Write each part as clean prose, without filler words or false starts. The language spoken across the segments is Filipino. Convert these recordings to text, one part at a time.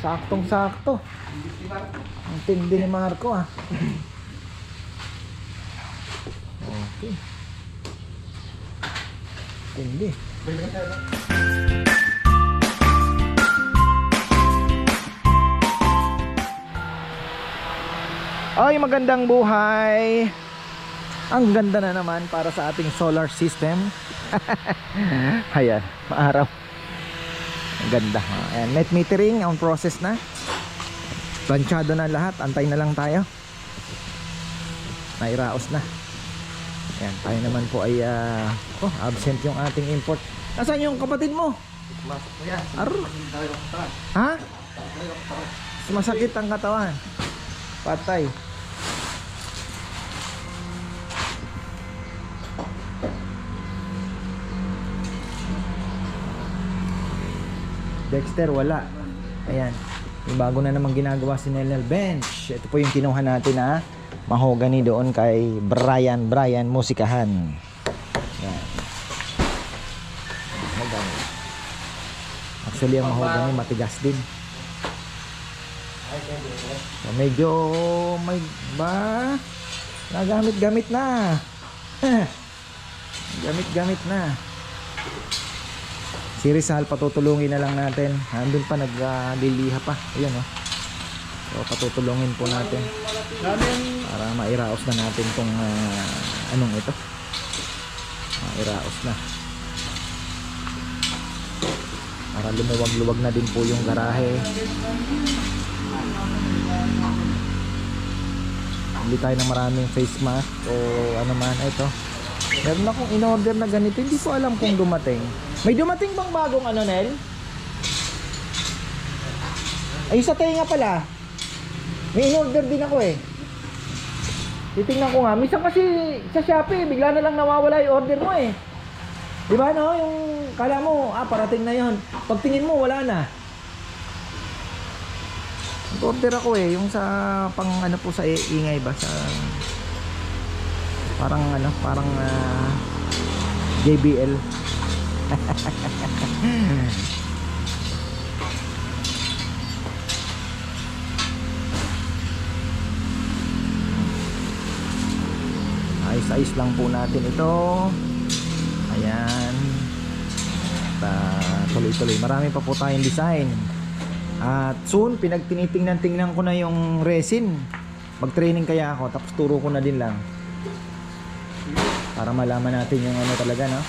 Saktong-sakto. Ang tindi ni Marco ah. Okay. Tindi. Ay, magandang buhay. Ang ganda na naman para sa ating solar system. Ayan, maaraw. Ang ganda. Ayan, net metering on process na. Planchado na lahat. Antay na lang tayo. Nairaos na. Ayan, tayo naman po ay absent yung ating import. Nasaan yung kapatid mo? Ha? Masakit ang katawan. Patay. Dexter wala. Ayan. Yung bago na namang ginagawa si Nelnel Bench. Ito po yung kinuha natin na mahogany doon kay Brian Musikahan. Ayan. Mahogany. Actually ang mahogany matigas din. So, medyo may ba nagamit-gamit na. Gamit-gamit na. Si Rizal patutulungin na lang natin. Andun pa nagliliha pa. Ayun oh. So patutulungin po natin para mairaos na natin tong anong ito. Mairaos na. Para lumuwag-luwag na din po yung garahe. Hindi tayo ng maraming face mask o ano man. Ito. Meron akong in-order na ganito. Hindi ko alam kung dumating. May dumating bang bagong ano, Nel? Ay, sa tenga pala. May in-order din ako eh. Titingnan ko nga. Minsan kasi sa Shopee, bigla na lang nawawala yung order mo eh. Di ba no? Yung kala mo, parating na yon. Pagtingin mo, wala na. Order ako eh. Yung sa pang ano po sa ingay ba? Sa parang ano, parang JBL. Ayos-ayos lang po natin ito. Ayan. Tuloy-tuloy. Marami pa po tayong design. At soon, pinagtinitingnan-tingnan ko na yung resin. Mag-training kaya ako. Tapos turo ko na din lang. Para malaman natin yung ano talaga, no?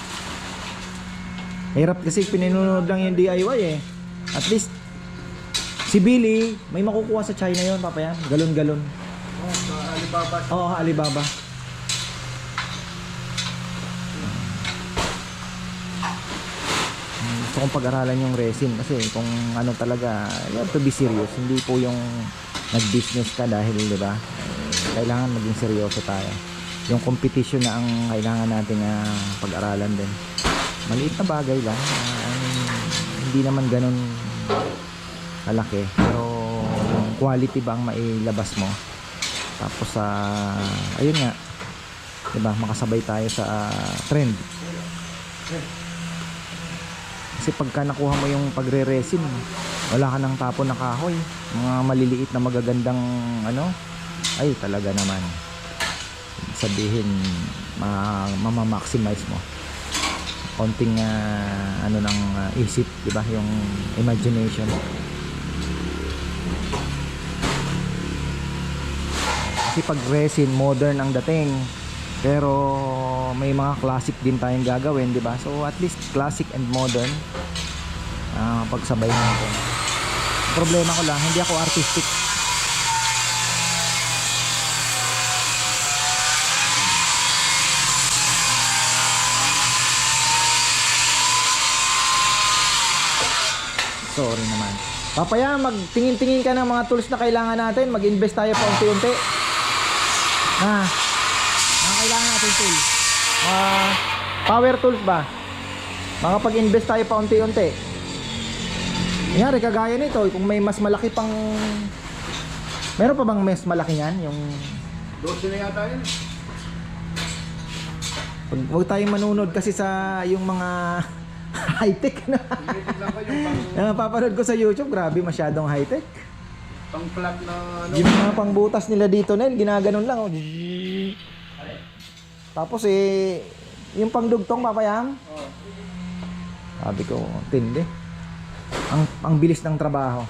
Hirap kasi pinunod lang yung DIY eh. At least si Billy may makukuha sa China yon, papa yan. Galon-galon. Oh, sa Alibaba. Oo, Alibaba. Gusto kong pag-aralan yung resin kasi kung ano talaga, you have to be serious. Hindi po yung nag-business ka dahil, di ba? Kailangan maging seryoso tayo. Yung competition na ang kailangan nating pag-aralan din. Maliit na bagay lang, hindi naman ganun malaki, pero yung quality ba ang mailabas mo. Tapos ayun nga, diba, makasabay tayo sa trend. Kasi pagka nakuha mo yung pagre-resin, wala ka nang tapon na kahoy, mga maliliit na magagandang ano, ay talaga naman sabihin mamamaximize mo konting ano ng isip, di ba, yung imagination. Kasi pag resin modern ang dating, pero may mga classic din tayong gagawin, di ba? So at least classic and modern pagsabay natin. Problema ko lang, hindi ako artistic. Sorry naman. Papaya, magtingin-tingin ka ng mga tools na kailangan natin. Mag-invest tayo pa unti-unti. Mga kailangan natin tools. Power tools ba? Makapag-invest tayo pa unti-unti. Kunyari, kagaya nito, kung may mas malaki pang... Meron pa bang mas malaki yan? Yung... 12 na yata yun. Huwag tayong manunod kasi sa yung mga High-tech na. Limited lang ba yung Napapanood ko sa YouTube, grabe masyadong high-tech. pang plug na ano? Yung mga pangbutas nila dito Nel, ginaganon lang. Oh. Tapos yung pangdugtong papayam. Oh. Sabi ko, tindi. Ang bilis ng trabaho.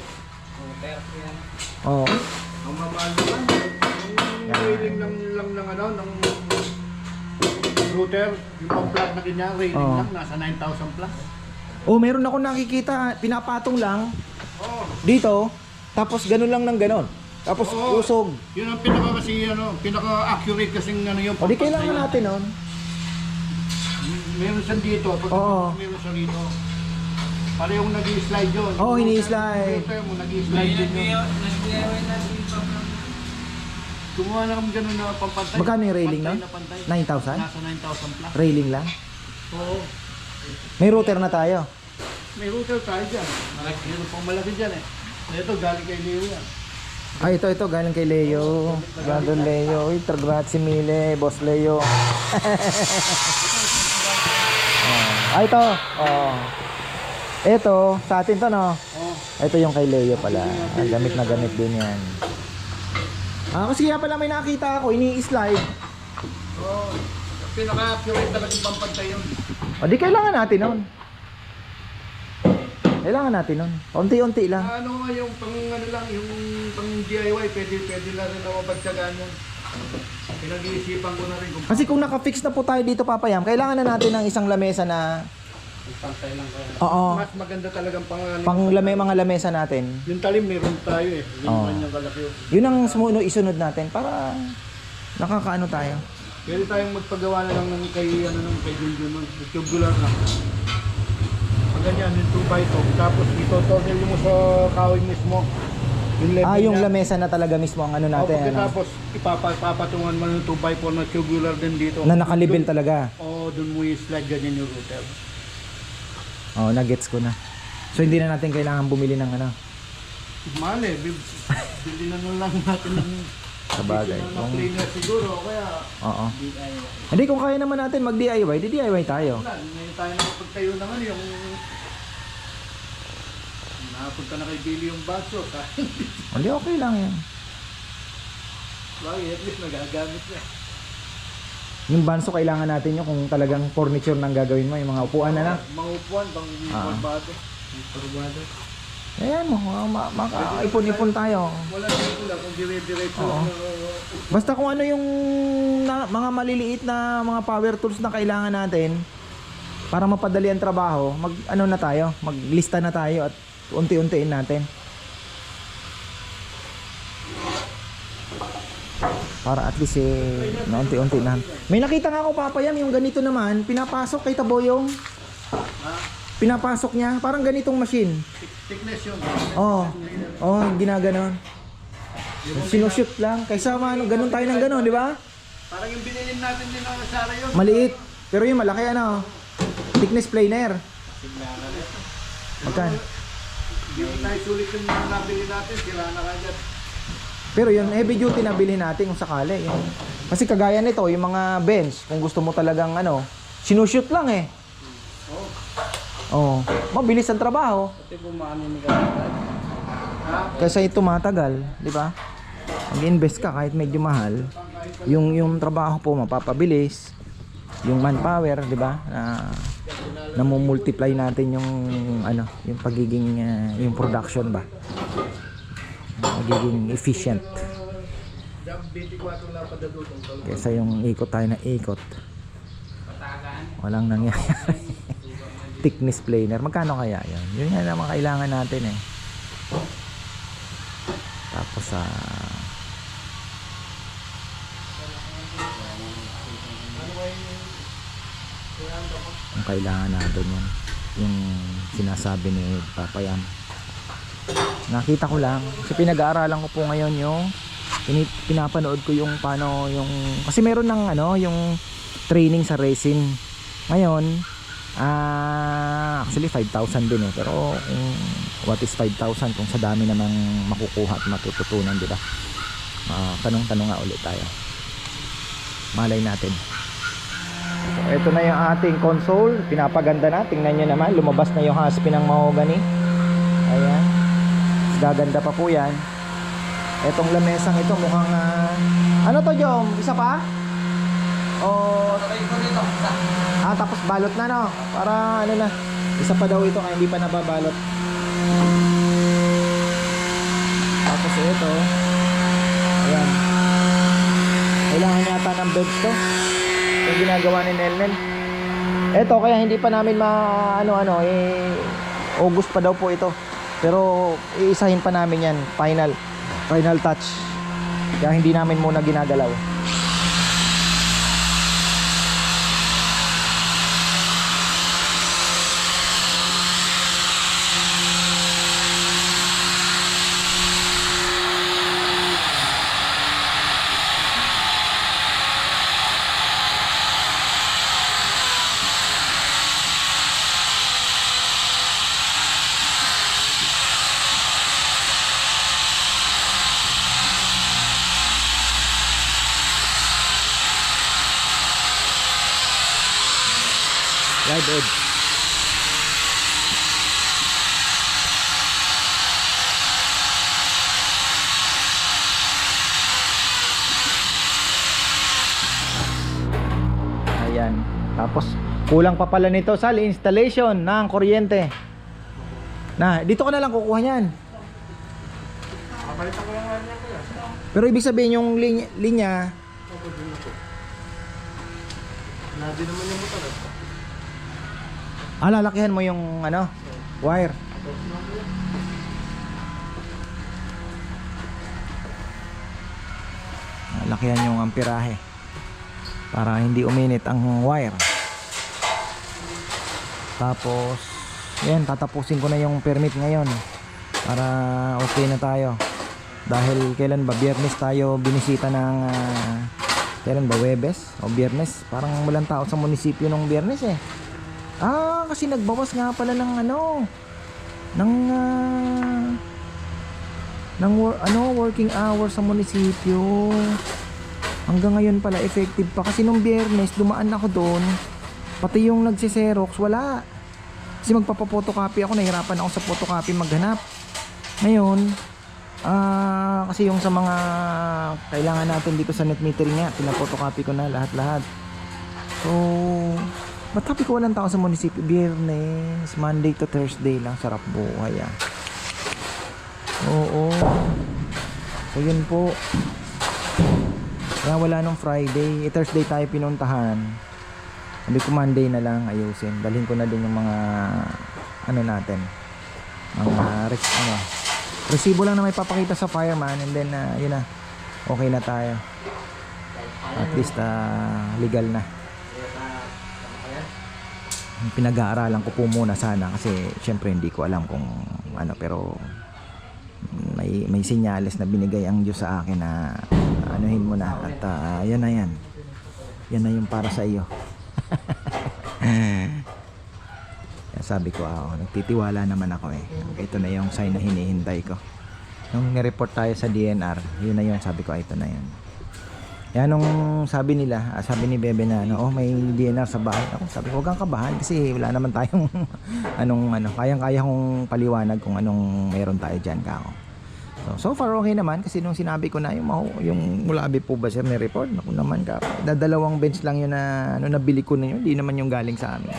Oo. Ang mamahal naman. Yung railing lang ng ano, ng router, yung pang plug na ganyan, railing Oo. lang, nasa 9,000 plus. Oh, meron ako nakikita, pinapatong lang Oo. dito, tapos ganun lang ng ganun. Tapos Oo. usog. Yun ang pinaka kasi ano, pinaka-accurate kasing ano yung O di kailangan natin nun. Meron siya dito, pag Oo. meron siya dito. Parehong nag-i-slide yun. Oo, ini-slide. Router mo, nag-i-slide din yun. Kumuha na kami ganun na pampantay. Magkano yung railing Pantay nun? na pantay. 9,000? Nasa 9,000 plus. Railing lang. Oo. May router na tayo. May router tayo dyan. Meron pang malaki dyan eh. Ito, galing kay Leo yan. Ay, ito galing kay Leo. Gandon Leo. Uy, grazie mille, boss Leo. Ay, ito. Oh. Ito, sa atin to, no? Oo. Ito yung kay Leo pala. Gamit na gamit din yan. Kasi kaya pala may nakita ako, ini-slide. Oo. Pinaka-accurate talaga yung pampantay yun. O di kailangan natin nun. Kailangan natin nun. Unti-unti lang. Ano nga yung pang ano lang, yung pang DIY, pwede na rin ako pagtsagaan yan. Pinag-iisipan ko na rin kung Kasi kung naka-fix na po tayo dito, Papayam, kailangan na natin ng isang lamesa na pantay lang kaya. oo, Mas maganda talagang mga lamesa natin. yung talim meron tayo eh. Yung Oo. kanyang kalaki yun. Yun ang isunod natin para nakakaano tayo. Pwede tayong magpagawa na lang ng kay Julio nun. Tubular lang. Pag ganyan, yung 2x2. Tapos ito-tornil mo sa kahoy mismo. Yung level Yung niya. lamesa na talaga mismo ang ano natin. Ano, Pagkatapos ipapatungan mo ng 2x4 na tubular din dito. na nakalibel talaga. Oo, dun mo i-slide ganyan yung router. Oh, na-gets ko na. So hindi na natin kailangan bumili ng ano. Mahal eh. Bili na lang natin ng Sabagay. ng cleaner siguro. Kaya Oo. DIY. Hindi kung kaya naman natin mag-DIY, di DIY tayo. Wala, ngayon tayo nakapagtayo naman yung nakapunta na kay Billy yung baso. Hindi, okay lang yan. Bagay, at least nagagamit niya. Yung banso kailangan natin yun kung talagang furniture nang gagawin mo, yung mga upuan na lang. Mga upuan, pang barbado. Barbado. Ayan mo, makaipon-ipon tayo. Wala dito lang kung dire-diretso Oo. lang. Basta kung ano yung mga maliliit na mga power tools na kailangan natin para mapadali ang trabaho, maglista na tayo at unti-untiin natin. Para at least na unti-unti na. May nakita nga ako Papayam, yung ganito naman, pinapasok kay Taboyong. Pinapasok niya, parang ganitong machine. Thickness yun. Ginaganon. Sinushoot lang. Kaysa ganun tayo ng ganun, di ba? Parang yung binilin natin din ng Sara yun. Maliit. Pero yung malaki thickness planer. Magkano? Hindi mo tayo sulit yung mga nabili natin. Sira na kagad. Pero yung heavy duty na bilhin natin kung sakali. Kasi kagaya nito, yung mga bench, kung gusto mo talagang sinushoot lang eh. Oo. Mabilis ang trabaho. Pati bumani ni kagad. Kasi ito matagal, di ba? Mag-invest ka kahit medyo mahal. Yung trabaho po mapapabilis. Yung manpower, di ba? Na multiply natin yung yung pagiging yung production ba. Magiging efficient. Kesa yung ikot tayo na ikot. Walang nangyayari. Thickness planer. Magkano kaya yun? Yun nga naman kailangan natin eh. Tapos ang kailangan natin yun. Yung sinasabi ni Papayam. Nakita ko lang. Kasi pinag-aaralan ko po ngayon yung pinapanood ko yung paano yung kasi meron ng yung training sa resin. Ngayon actually 5,000 din pero what is 5,000 kung sa dami namang makukuha at matututunan, di ba? Tanong-tanong nga ulit tayo. Malay natin. So, ito na yung ating console. Pinapaganda na. Tingnan nyo naman. Lumabas na yung haspi ng mahogany. Ayan. Gaganda pa po yan. Etong lamesang ito mukhang ano to, Jom? Isa pa? O tapos balot na, no? Para ano na, isa pa daw ito kaya hindi pa nababalot. Tapos ito, ayan, kailangan yata ng beds to, yung ginagawa ni Nelnel. Ito kaya hindi pa namin August pa daw po ito, pero iisahin pa namin yan, final touch, kaya hindi namin muna ginagalaw. Live edge. Ayan. Tapos kulang pa pala nito sa installation ng kuryente. Dito ka na lang kukuha niyan. Papalitan ko yung ano ko yan. Pero ibig sabihin yung linya Nadi naman yung motor. lalakihan mo yung wire. Lakihan yung amperahe para hindi uminit ang wire. Tapos yan, tatapusin ko na yung permit ngayon para okay na tayo. Dahil kailan ba, Biyernes tayo binisita ng kailan ba, Webes o Biyernes? Parang walang tao sa munisipyo nung Biyernes eh. Kasi nagbawas nga pala ng working hours sa munisipyo. Hanggang ngayon pala effective pa, kasi nung Biyernes dumaan ako doon, pati yung nagsiserox wala. Kasi magpapapotocopy ako, nahirapan ako sa photocopy maghanap. Ngayon, kasi yung sa mga kailangan natin dito sa net metering nga, pinapotocopy ko na lahat-lahat. So, ba't happy ko walang tao sa munisipyo? Biyernes, Monday to Thursday lang, sarap buhay Oo. So yun po. Kaya wala nung Friday, Thursday tayo pinuntahan. Sabi ko Monday na lang ayusin. Dalhin ko na din yung mga natin. Mga resibo lang na may papakita sa fireman, and then yun na. Okay na tayo. At least legal na. Pinag-aaralan ko po muna sana, kasi syempre hindi ko alam kung pero may senyales na binigay ang Diyos sa akin na anuhin mo na, at yan na yung para sa iyo. Sabi ko nagtitiwala naman ako ito na yung sign na hinihintay ko. Nung nireport tayo sa DNR, yun na yun, sabi ko ito na yun. Yan nung sabi nila, sabi ni Bebe na may DNR sa bahay. Ako sabi ko, huwag kang kabahan kasi wala naman tayong kayang-kaya kong paliwanag kung anong meron tayo diyan kako. So far okay naman, kasi nung sinabi ko na yung Mulabi po ba sir ni report, ako naman kako. Dadalawang bench lang yun na nabili ko na yun, hindi naman yung galing sa amin.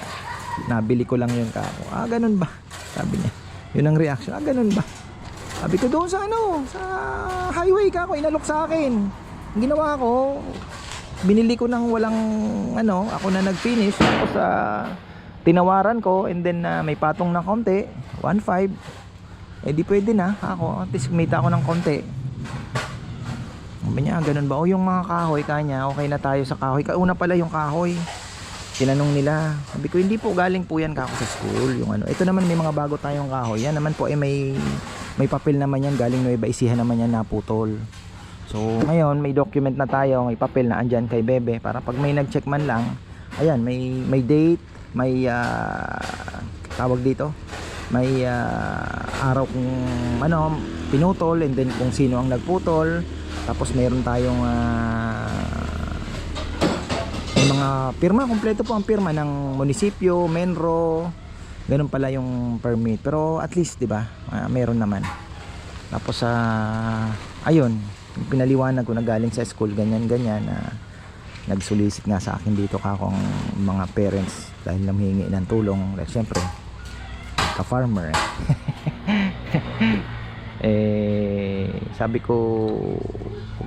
Nabili ko lang yun kako. Ganun ba? Sabi niya. Yun ang reaction. Ganun ba? Sabi ko doon sa sa highway kako, inalok sa akin. Ang ginawa ko, binili ko ng walang ako na nag-finish, tapos tinawaran ko, and then may patong na konti, 1.5. Di pwede na ako, at least kumita ako ng konti. Sabi niya, ganun ba? Yung mga kahoy kanya, okay na tayo sa kahoy. Kauna pala yung kahoy, tinanong nila. Sabi ko, hindi po, galing po yan kako sa school, yung ito naman may mga bago tayong kahoy, yan naman po may papel naman yan, galing Nueva Ecija naman yan, naputol. So ngayon may document na tayo, may papel na andyan kay Bebe, para pag may nag-check man lang, ayan, may date, may tawag dito, may araw kung pinutol, and then kung sino ang nagputol. Tapos mayroon tayong may mga pirma, kompleto po ang pirma ng munisipyo, Menro. Ganun pala yung permit. Pero at least, 'di ba? Meron naman. Tapos ayun, pinaliwanag ko na galing sa school ganyan na nagsolicit nga sa akin dito akong mga parents dahil nanghihingi ng tulong. Like, syempre, ka-farmer. Sabi ko,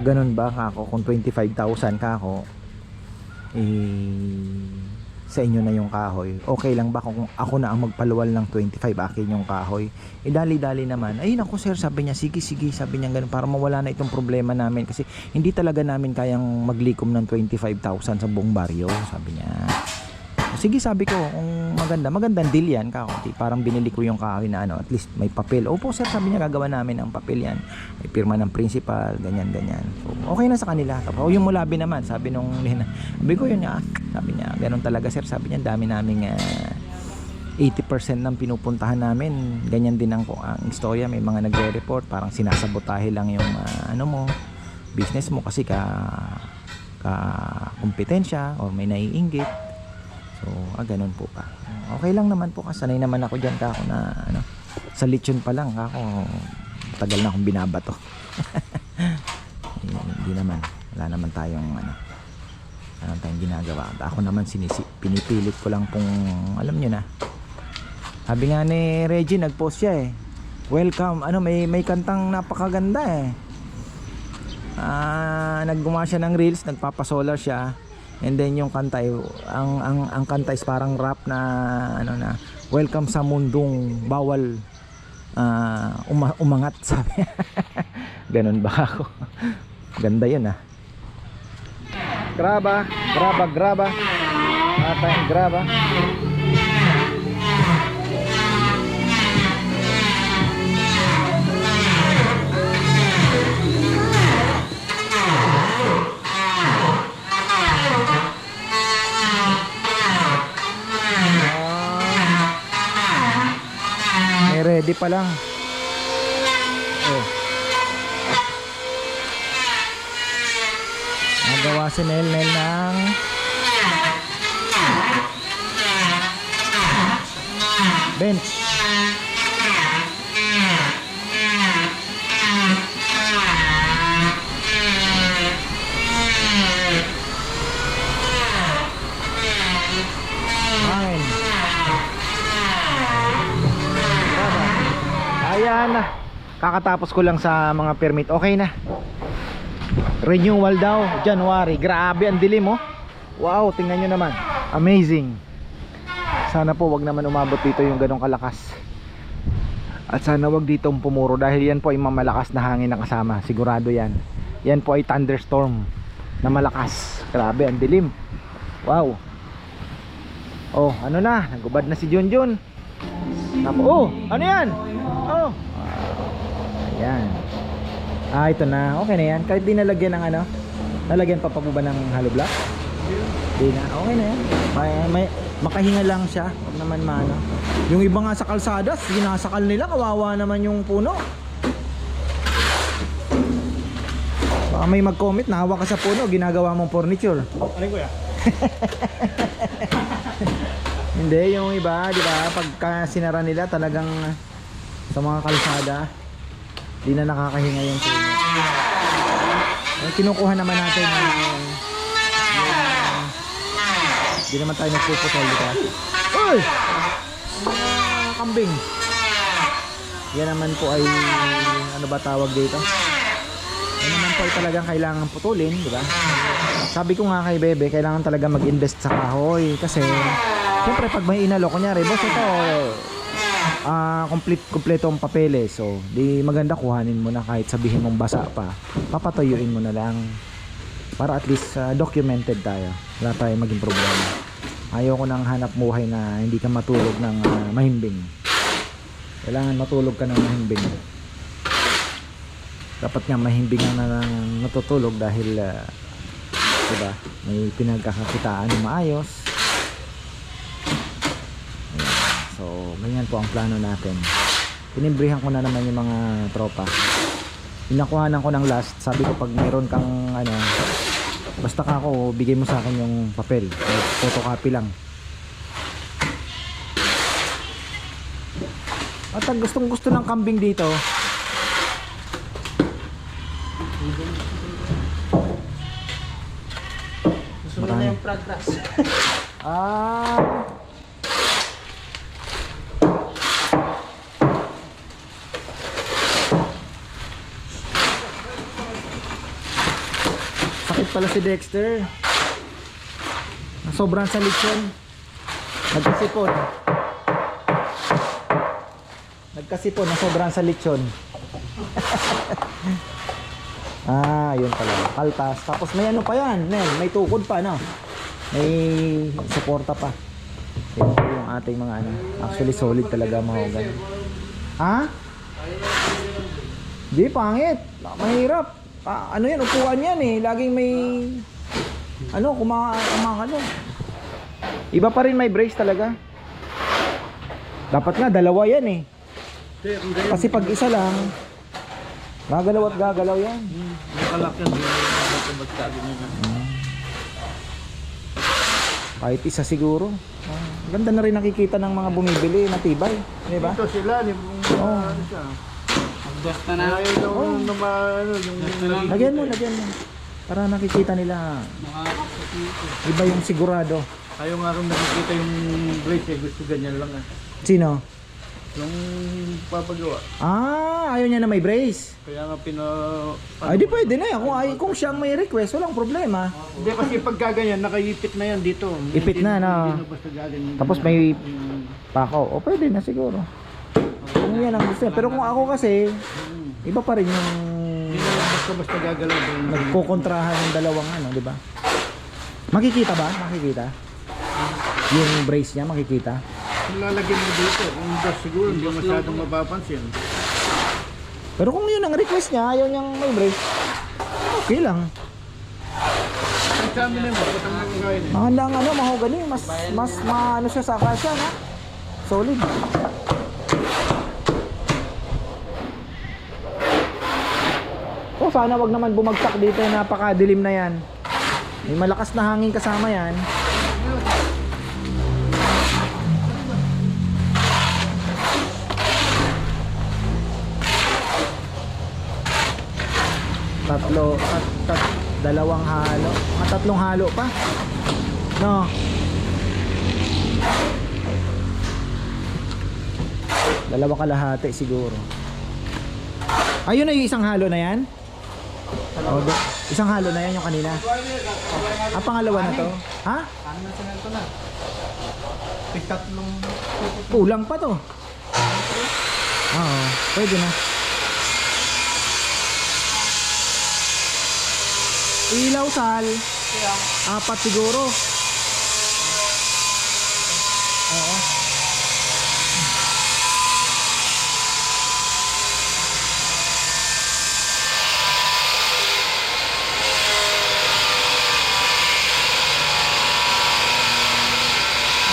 ganun ba ako kung 25,000 ka ako, sa inyo na yung kahoy, okay lang ba kung ako na ang magpaluwal ng 25 akin yung kahoy? Dali-dali naman. Ay naku sir, sabi niya, sige, sabi niya ganun, para mawala na itong problema namin kasi hindi talaga namin kayang maglikom ng 25,000 sa buong baryo, sabi niya. Sige, sabi ko, kung magandang deal yan, kakunti. Parang binili ko yung kahoy na at least may papel. Opo sir, sabi niya, gagawa namin ang papel yan. May pirma ng principal, ganyan. So, okay na sa kanila. Tapos yung mulabi naman, sabi nung sabi ko yun niya, sabi niya, ganun talaga sir, sabi niya, dami naming 80% ng pinupuntahan namin. Ganyan din ang istorya, may mga nagre-report, parang sinasabotahe lang yung business mo kasi kompetensya or may naiinggit. So, ganun po pa. Okay lang naman po kasi sanay naman ako diyan kako na sa lechon pa lang kako tagal na akong binabato. Hindi naman. Wala naman tayong ginagawa. Ako naman pinipilit ko lang pong alam niyo na. Sabi nga ni Reggie nag-post siya welcome, may kantang napakaganda naggumawa siya ng reels, nagpapasolar siya. And then yung kanta ang kanta is parang rap na welcome sa mundong bawal umangat, sabi. Ganun ba ako? Ganda yun Graba. Atay graba. Ready pa lang. Nagawa si Nel ng bench. Ayan na. Kakatapos ko lang sa mga permit. Okay na. Renewal daw January. Grabe ang dilim Wow, tingnan nyo naman. Amazing. Sana po wag naman umabot dito yung ganong kalakas. At sana wag ditong pumuro dahil yan po ay mamalakas na hangin na kasama. Sigurado yan. Yan po ay thunderstorm na malakas. Grabe ang dilim. Wow. Nagubad na si Junjun. Ano yan? Ayan. Ito na. Okay na yan. Kahit di nalagyan ng nalagyan pa po ba ng hollow block? Di na. Okay na yan. May makahinga lang siya. Huwag naman Yung iba nga sa kalsada, sinasakal nila. Kawawa naman yung puno. Baka may mag-comment, nahawa ka sa puno, ginagawa mong furniture. Ano kuya? Hindi, yung iba, di ba, pagka sinara nila talagang sa mga kalsada, di na nakakahinga yung puno. Kinukuha naman natin di naman tayo nagpupusal, di ba? Uy! Kambing. Yan naman po ay ano ba tawag dito? Yan naman po ay talagang kailangan putulin, di ba? Sabi ko nga kay Bebe, kailangan talaga mag-invest sa kahoy kasi siyempre pag may inalo, kunyari boss ito kompleto ang papeles, so di maganda kuhanin mo na kahit sabihin mong basa pa, papatuyuin mo na lang para at least documented tayo, wala tayong maging problema. Ayoko nang hanap buhay na hindi ka matulog ng mahimbing. Kailangan matulog ka ng mahimbing. Dapat nga mahimbing na natutulog dahil diba, may pinagkakakitaan na maayos. So, ganyan po ang plano natin. Pinimbrihan ko na naman yung mga tropa. Pinakuhanan ko ng last. Sabi ko pag mayroon kang Basta ka ako, bigay mo sa akin yung papel. Photocopy lang. At ang gustong gusto ng kambing dito, Gusto na yung progress. ah, sakit pala si Dexter. Sobrang sa lechon. Nagkasipon. Nagkasipon na sobrang sa lechon. Ah, yun pala. Kaltas. Tapos may ano pa yan, Nel. May tukod pa, no? May suporta pa. Yan po yung ating mga ano. Actually, solid talaga mahogan. Ha? Di, pangit. Mahirap. Ano yan, upuan yan eh. Laging may ano, ano. Iba pa rin may brace talaga. Dapat nga, dalawa yan eh. Kasi pag isa lang, gagalaw at gagalaw yan. Nakalak yan. Kahit isa siguro. Ganda na rin nakikita ng mga bumibili, matibay. Di ba? Ito sila, ano siya. Basta na. Ayaw yung Lagyan mo. Para nakikita nila. Iba yung sigurado. Ayaw nga rin nakikita yung brace eh. Gusto ganyan lang ah. Sino? Yung papagawa. Ah, ayaw niya na may brace. Kaya nga Ay, di pwede na yan. Kung siyang may request, walang problema. Hindi kasi pagka ganyan, nakaipit na yan dito. Ipit na, no? Hindi na basta galing. Tapos may pakaw. O, pwede na siguro. Kung yan ang gusto niya. Pero kung ako kasi, iba pa rin yung Hindi na basta gagalaw doon. nagkukontrahan ng dalawang ano, di ba? Makikita ba? Makikita? Yung brace niya, makikita? Kung lalagyan mo dito, kung ito siguro hindi masyadong mapapansin. Pero kung yun ang request niya, ayaw niyang may brace, okay lang. Ang sa amin naman, patang nang kain eh. Mga lang ano, mahogany, mas maano siya sa akasya, na? Solid. Oh, sana wag naman bumagsak dito, napakadilim na yan. May malakas na hangin kasama yan. Dalawang halo. Tatlong halo pa. No. Dalawa kalahati siguro. Ayun na yung isang halo na yan. Isang halo na yan yung kanina. Pangalawa na to. Ha? Ano na siya ito na? May tatlong... Kulang pa to. Oo, pwede na. Ilaw sal. 4 siguro. Oo.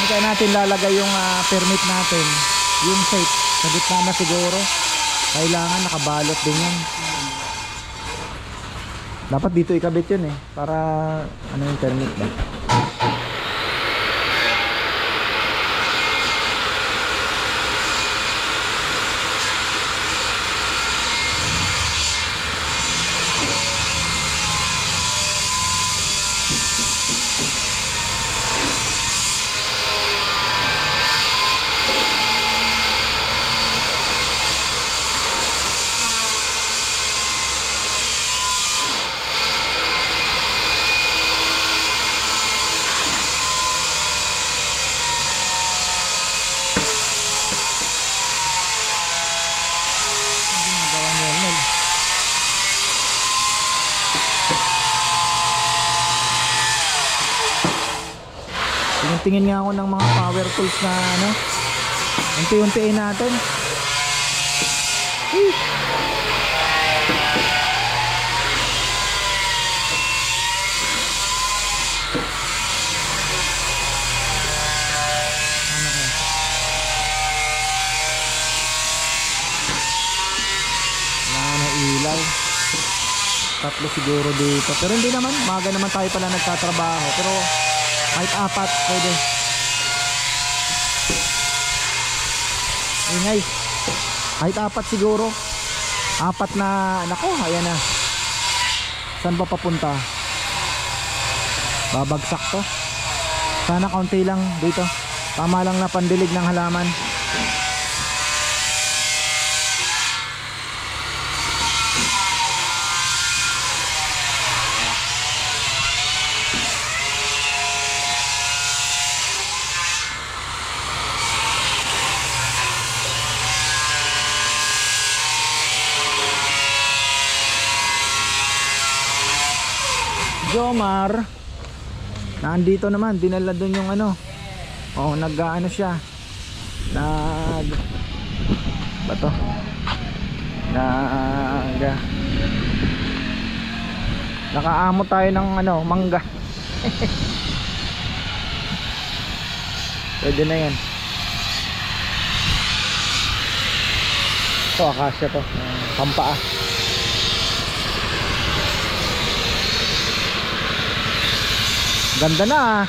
Kaya natin lalagay yung permit natin, yung tape sa gitna na siguro. Kailangan nakabalot din yan. Dapat dito ikabit yun eh, para ano yung permit ba. Tingin nga ako ng mga power tools na ano, unti-untiin natin. Wala na ilaw. tatlo siguro dito. Pero hindi naman, maga naman tayo pala nagtatrabaho. Pero kahit 4, pwede. Ingay. Kahit 4 siguro. 4 na, nako, ayan na. Saan ba papunta? Babagsak to. Sana kaunti lang dito. Tama lang na pandilig ng halaman. Jomar nandito naman, dinala doon yung ano. Oh, nag-ano siya. Bato. Nakaamo tayo ng ano, mangga. Pwede na yan. Ito, akasya to. Pampaa. Ganda na ah.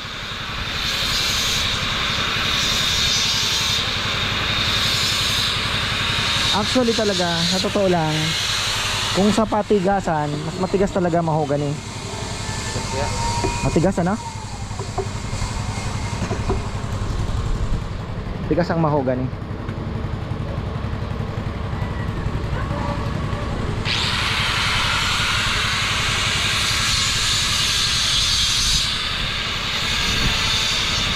Actually talaga, sa totoo lang, kung sa patigasan, mas matigas talaga mahogany. Matigas ano? Tigas ang mahogany.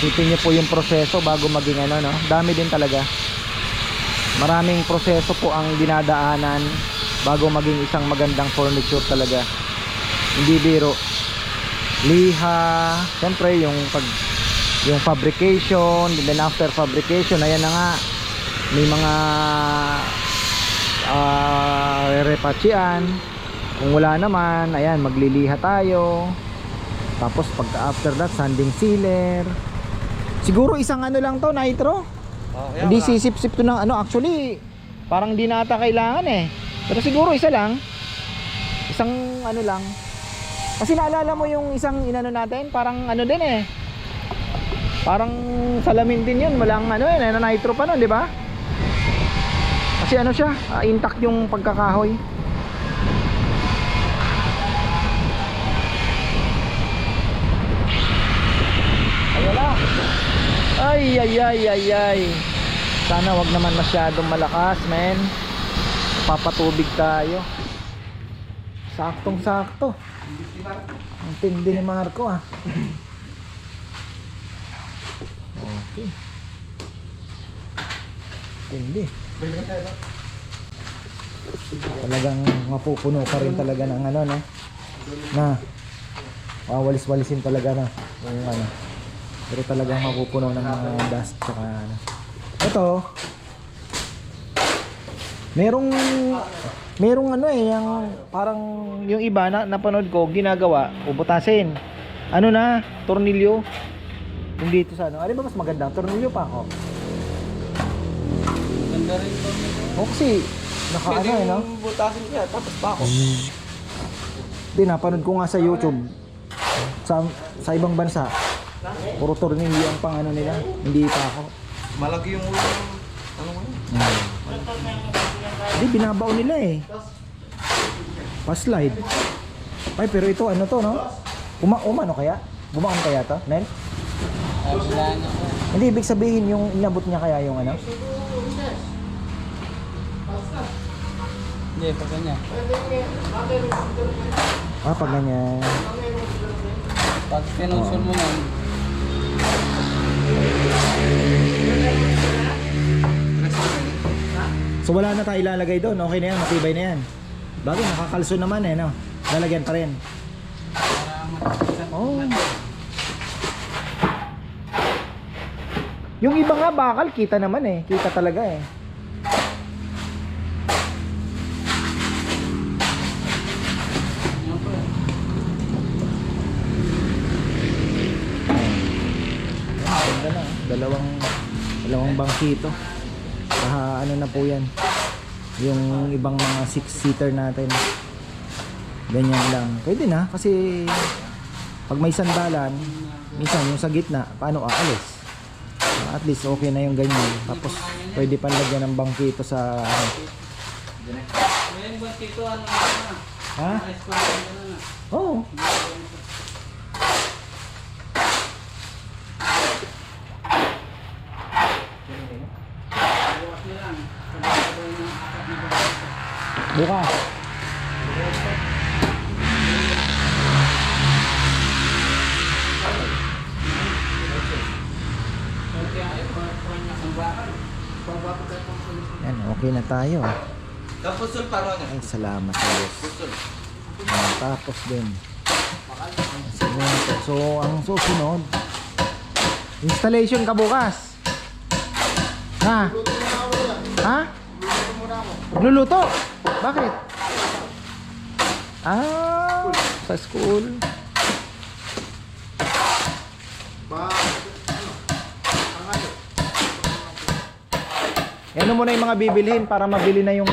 Isipin niyo po yung proseso bago maging ano, no? Dami din talaga. Maraming proseso po ang dinadaanan bago maging isang magandang furniture talaga. Hindi biro. Liha, siyempre yung fabrication, then after fabrication, ayan na nga. May mga repachian. Kung wala naman, ayan, magliliha tayo. Tapos pagka after that, sanding sealer. Siguro isang ano lang to, nitro. Hindi sisip-sip to ng ano. Actually, parang di na ata kailangan eh. Pero siguro isa lang. Isang ano lang. Kasi naalala mo yung isang inano natin, parang ano din eh. Parang salamin din yun. Walang ano eh, nitro pa nun, di ba? Kasi ano siya, intact yung pagkakahoy. Ayun na. Ay. Sana wag naman masyadong malakas, men. Papatubig tayo. Saktong sakto. Ang tindi ni Marco ah. Okay. Tindi. Talagang mapupuno ka rin talaga ng ano, no? Na walis-walisin talaga na yung ano. Pero talagang mapupuno ng mga dust saka ano. Ito merong ano eh, yung parang yung iba na napanood ko ginagawa, ubutasin. Ano na, tornilyo. Yung dito sa ano, alin ba mas maganda? Tornilyo pa ako. Ganda rin to. O kasi naka ano eh, no? Butasin ko yan, tapos pa ako. Hindi, napanood ko nga sa YouTube sa ibang bansa. Puro tornilyo ang pang ano nila, hindi pa ako. Malaki yung ulo. Ano mo yun? Hindi, binabaw nila eh. Pa-slide. Ay, pero ito ano to, no? Umano kaya? Bumaon kaya to, Nel? Wala na ko. Hindi, ibig sabihin yung inabot niya kaya yung ano? Hindi, pa kanya. Ah, pag ganyan. Pag pinusol mo yan, So wala na tayo ilalagay doon, okay na yan, matibay na yan. Bagay, nakakalso naman eh, no? Lalagyan pa rin. Oh. Yung iba nga bakal, kita naman eh. Kita talaga eh. yun po. Ganda na, dalawang bangkito. Ano na po yan, yung ibang mga 6-seater natin. Ganyan lang. Pwede na kasi pag may sandalan, minsan yung sa gitna, paano aalis? At least okay na yung ganyan. Tapos pwede pa lagyan ng bangkito sa ano. Ngayon ba dito ano na? Ha? Ayos ko na. Oo. Bukas na lang. Sabay-sabay ng apat na babae. Bukas. Yan, okay na tayo. Kapusol pa ron. Ay, salamat sa Diyos. Tapos din. Semento. So, ang susunod, installation ka bukas. Ha? Ha? Magluluto? Bakit? Ah, sa school. Ano mo na yung mga bibilhin para mabili na yung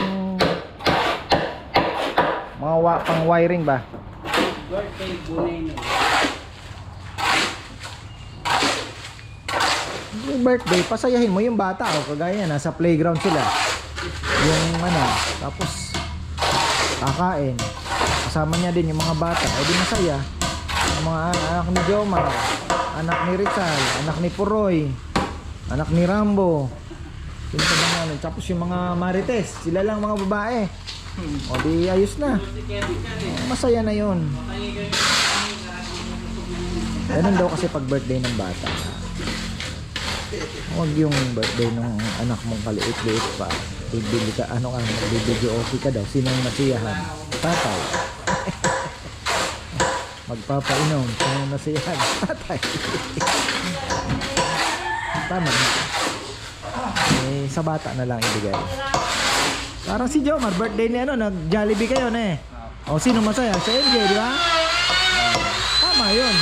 mga pang wiring ba? Birthday bunay na. Yung birthday, pasayahin mo yung bata o kagaya nasa playground sila. Yung ano, tapos kakain. Kasama niya din yung mga bata, o di masaya. Yung mga anak ni Jomar, anak ni Rizal, anak ni Puroy, anak ni Rambo. Sino pa ba namin? Tapos yung mga Marites, sila lang mga babae. O di ayos na. Masaya na yun. Ganun daw kasi pag birthday ng bata. Huwag yung birthday ng anak mong kaliit-liit pa. Bibili ka, ano ka, magbibideo okay ka daw. Sinong nasiyahan? Tatay. Magpapainom. Sinong nasiyahan? Tatay. Tama na. Eh, sa bata na lang ibigay. Parang si Jomar, birthday ni ano, nag-Jollibee kayo na eh. O, sino masaya? Sa MJ, di ba? Tama yun.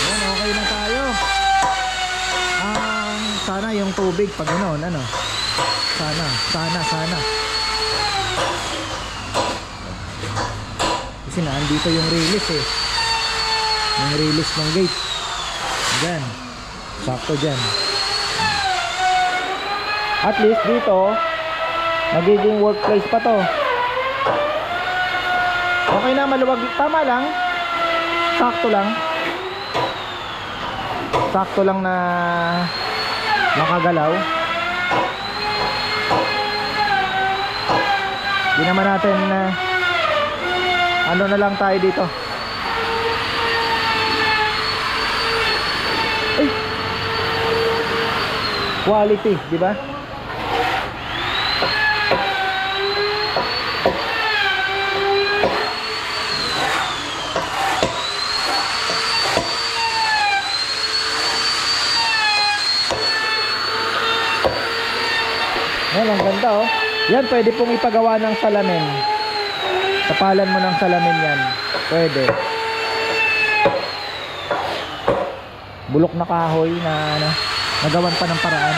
Yan, okay na tayo. Sana yung tubig pag gano'n, ano? Sana. Kasi naandito yung release eh. Yung release ng gate. Diyan. Sakto dyan. At least dito, magiging workplace pa to. Okay na, maluwag. Tama lang. Sakto lang. Sakto lang na makagalaw. Hindi naman natin ano na lang tayo dito. Ay! Quality, di ba? Yan, ang ganda oh. Yan, pwede pong ipagawa ng salamin. Tapalan mo ng salamin yan. Pwede. Bulok na kahoy na ano, nagawan pa ng paraan.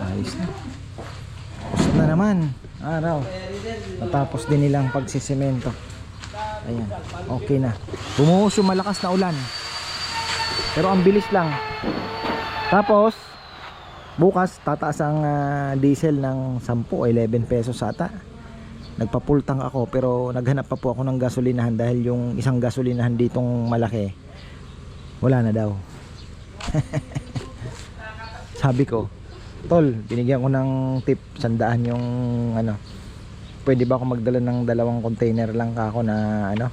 Ayos na. Tapos na naman. Araw. Natapos din nilang pagsisemento. Ayan. Okay na. Bumuhos yung malakas na ulan. Pero ang bilis lang. Tapos bukas tataas ang diesel ng 10 o 11 pesos ata. Nagpapultang ako pero naghanap pa po ako ng gasolinahan dahil yung isang gasolinahan ditong malaki wala na daw. Sabi ko, tol, binigyan ko ng tip 100 yung ano, pwede ba ako magdala ng 2 container lang kako na ano,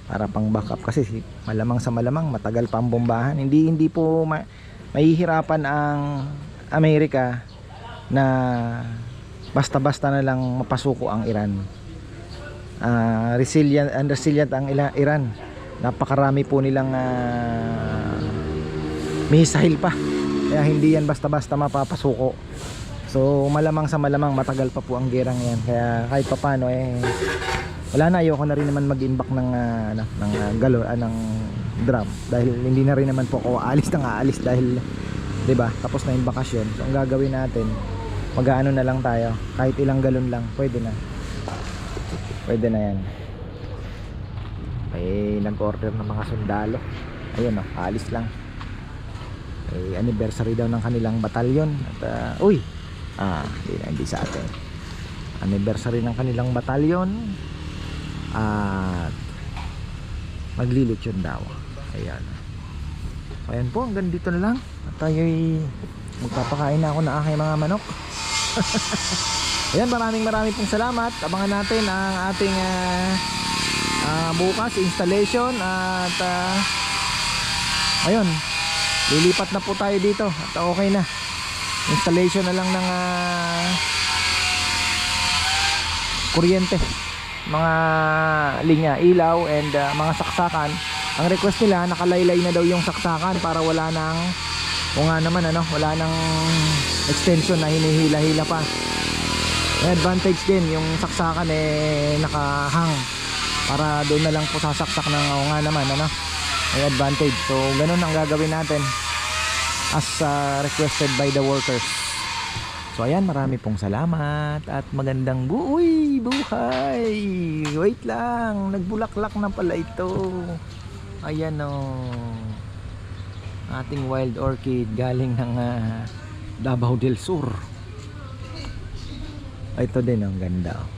para pang backup kasi malamang sa malamang matagal pa ang bombahan. Hindi po mahihirapan ang Amerika na basta-basta na lang mapasuko ang Iran. resilient ang Iran. Napakarami po nilang missile pa, kaya hindi yan basta-basta mapapasuko. So malamang sa malamang matagal pa po ang gerang yan, kaya kahit papano wala na, ayoko na rin naman mag-imbak ng ng drum, dahil hindi na rin naman po ako aalis dahil 'di ba tapos na yung bakasyon. So ang gagawin natin, mag-aano na lang tayo, kahit ilang galon lang pwede na yan. May nag-order ng mga sundalo, ayun alis lang. Anniversary daw ng kanilang batalyon at hindi sa atin. Anniversary ng kanilang batalyon at maglilitsyon daw. Ayan. So ayan po, hanggang dito na lang. At tayo'y magpapakain na ako ng aking mga manok. Ayan, maraming pong salamat. Abangan natin ang ating bukas installation at ayun, lilipat na po tayo dito at okay na. Installation na lang ng kuryente, mga linya, ilaw and mga saksakan. Ang request nila, nakalaylay na daw yung saksakan para wala nang, o nga naman wala nang extension na hinihila-hila pa. May advantage din yung saksakan nakahang, para doon na lang po sasaksak ng, o nga naman may advantage. So ganun ang gagawin natin as requested by the workers. So ayan, marami pong salamat at magandang buhay. Wait lang, nagbulaklak na pala ito. Ayan ating wild orchid galing ng Davao del Sur. Ito din ang ganda.